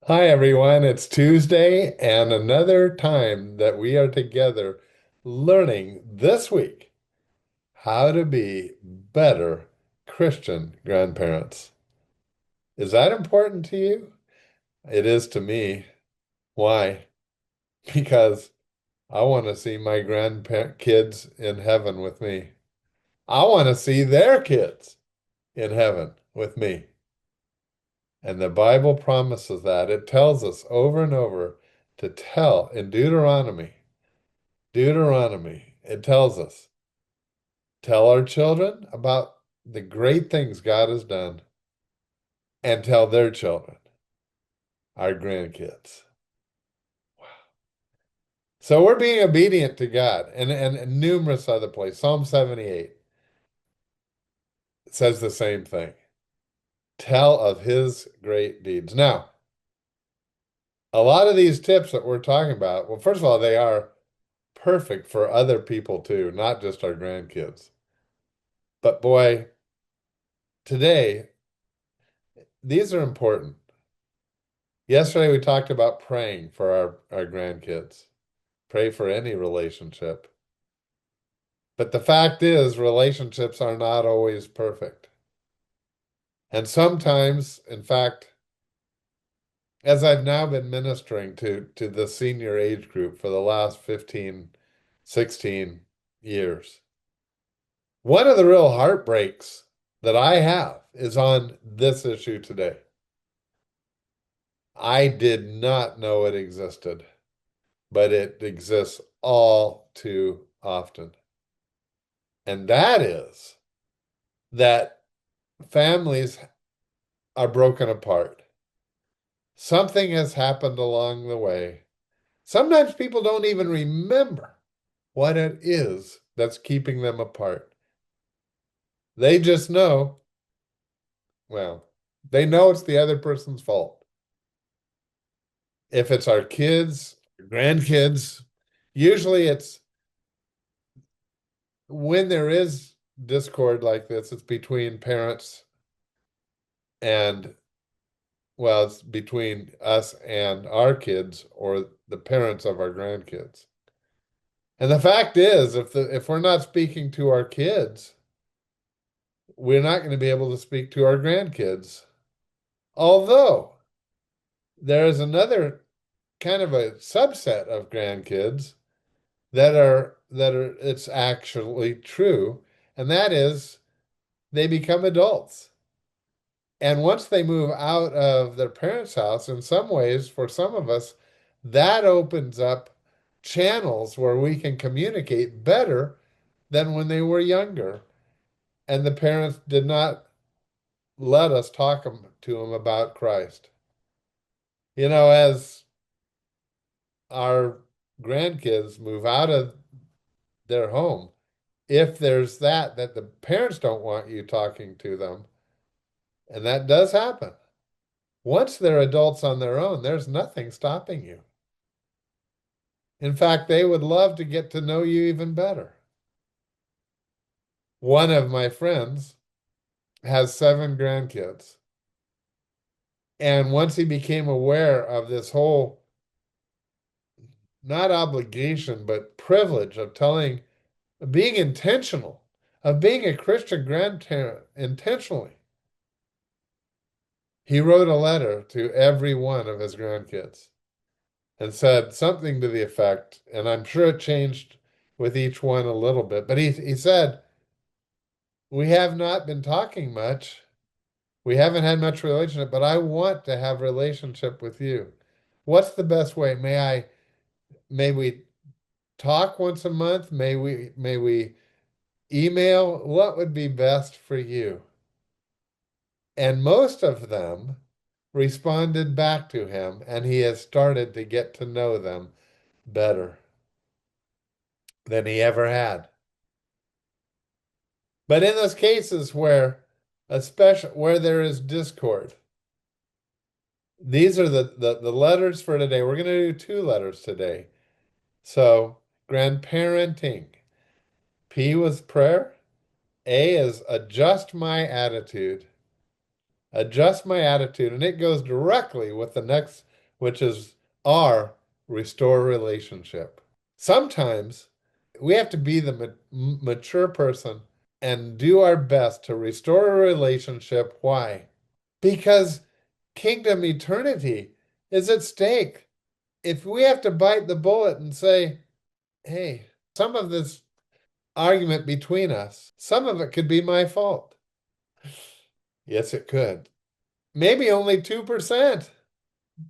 Hi, everyone. It's Tuesday and another time that we are together learning this week how to be better Christian grandparents. Is that important to you? It is to me. Why? Because I want to see my grandkids in heaven with me. I want to see their kids in heaven with me. And the Bible promises that. It tells us over and over to tell in Deuteronomy, it tells us, tell our children about the great things God has done and tell their children, our grandkids. So we're being obedient to God and numerous other places. Psalm 78 says the same thing. Tell of his great deeds. Now, a lot of these tips that we're talking about, well, first of all, they are perfect for other people too, not just our grandkids. But boy, today, these are important. Yesterday, we talked about praying for our grandkids. Pray for any relationship. But the fact is, relationships are not always perfect. And sometimes, in fact, as I've now been ministering to the senior age group for the last 15, 16 years, one of the real heartbreaks that I have is on this issue today. I did not know it existed, but it exists all too often. And that is that families are broken apart. Something has happened along the way. Sometimes people don't even remember what it is that's keeping them apart. They just know, well, they know it's the other person's fault. If it's our kids, grandkids, usually it's when there is discord like this, it's between parents and, well, it's between us and our kids or the parents of our grandkids. And the fact is, if we're not speaking to our kids, we're not going to be able to speak to our grandkids. Although there is another kind of a subset of grandkids that are it's actually true, and that is they become adults. And once they move out of their parents' house, in some ways, for some of us, that opens up channels where we can communicate better than when they were younger. And the parents did not let us talk to them about Christ. As our grandkids move out of their home, if there's that the parents don't want you talking to them, and that does happen. Once they're adults on their own, there's nothing stopping you. In fact, they would love to get to know you even better. One of my friends has 7 grandkids. And once he became aware of this whole, not obligation, but privilege of being intentional, of being a Christian grandparent intentionally, he wrote a letter to every one of his grandkids and said something to the effect, and I'm sure it changed with each one a little bit, but he said, we have not been talking much. We haven't had much relationship, but I want to have relationship with you. What's the best way? May we talk once a month? May we email? What would be best for you? And most of them responded back to him, and he has started to get to know them better than he ever had. But in those cases especially where there is discord, these are the letters for today. We're going to do 2 letters today. So, grandparenting. P was prayer. A is adjust my attitude. Adjust my attitude. And it goes directly with the next which is R, restore relationship. Sometimes we have to be the mature person and do our best to restore a relationship. Why? Because kingdom eternity is at stake. If we have to bite the bullet and say, hey, some of this argument between us, some of it could be my fault. Yes, it could. Maybe only 2%,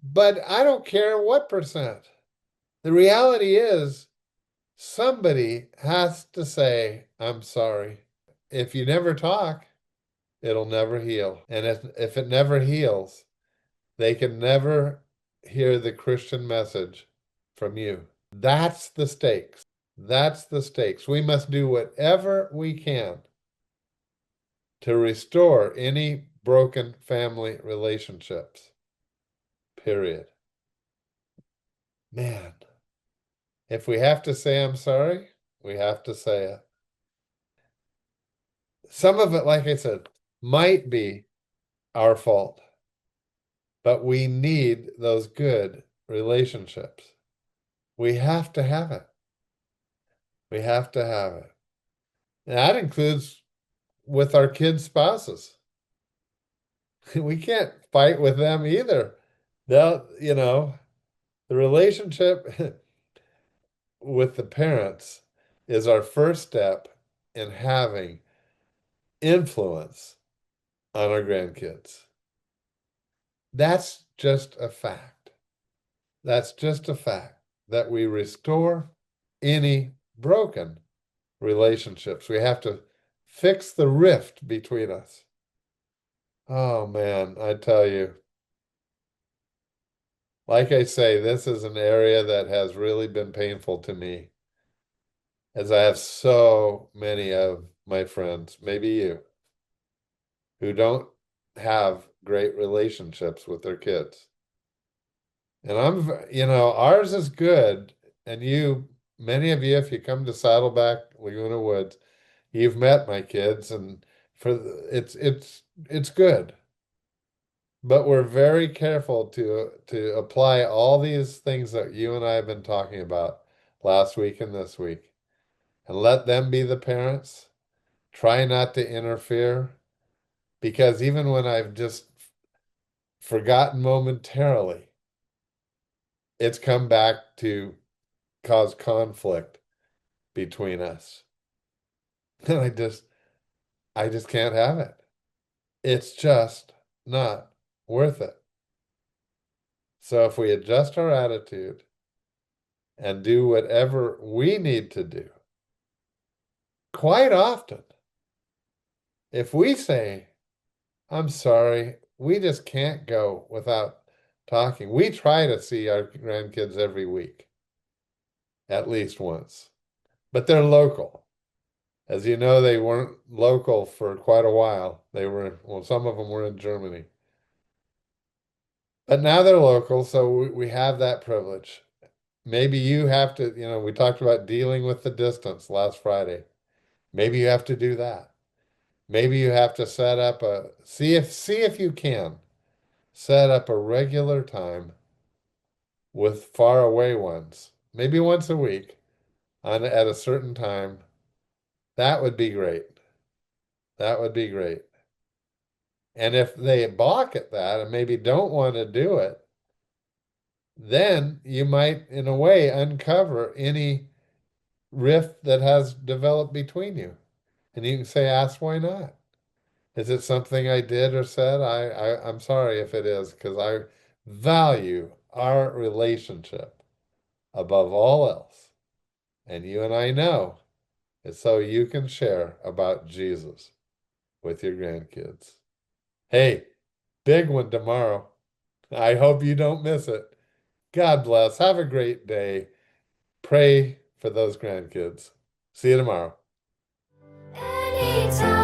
but I don't care what percent. The reality is, somebody has to say, I'm sorry. If you never talk, it'll never heal. And if it never heals, they can never hear the Christian message from you. That's the stakes. That's the stakes. We must do whatever we can to restore any broken family relationships. Period. Man, if we have to say I'm sorry, we have to say it. Some of it, like I said, might be our fault, but we need those good relationships. We have to have it. We have to have it. And that includes with our kids' spouses. We can't fight with them either. The relationship with the parents is our first step in having influence on our grandkids. That's just a fact. That's just a fact that we restore any broken relationships. We have to fix the rift between us. Oh man, I tell you, like I say, this is an area that has really been painful to me, as I have so many of my friends, maybe you, who don't have great relationships with their kids. And ours is good. And many of you, if you come to Saddleback, Laguna Woods, you've met my kids, and it's good. But we're very careful to apply all these things that you and I have been talking about last week and this week, and let them be the parents. Try not to interfere, because even when I've just forgotten momentarily, it's come back to cause conflict between us. And I just can't have it. It's just not worth it. So if we adjust our attitude and do whatever we need to do, quite often, if we say, I'm sorry, we just can't go without talking. We try to see our grandkids every week, at least once, but they're local. As you know, they weren't local for quite a while. Some of them were in Germany. But now they're local, so we have that privilege. Maybe you have to, we talked about dealing with the distance last Friday. Maybe you have to do that. Maybe you have to see if you can set up a regular time with far away ones, maybe once a week at a certain time. That would be great. That would be great. And if they balk at that and maybe don't want to do it, then you might, in a way, uncover any rift that has developed between you. And you can say, ask why not? Is it something I did or said? I'm sorry if it is, because I value our relationship above all else. And you and I know it's so you can share about Jesus with your grandkids. Hey, big one tomorrow. I hope you don't miss it. God bless. Have a great day. Pray for those grandkids. See you tomorrow. Anytime.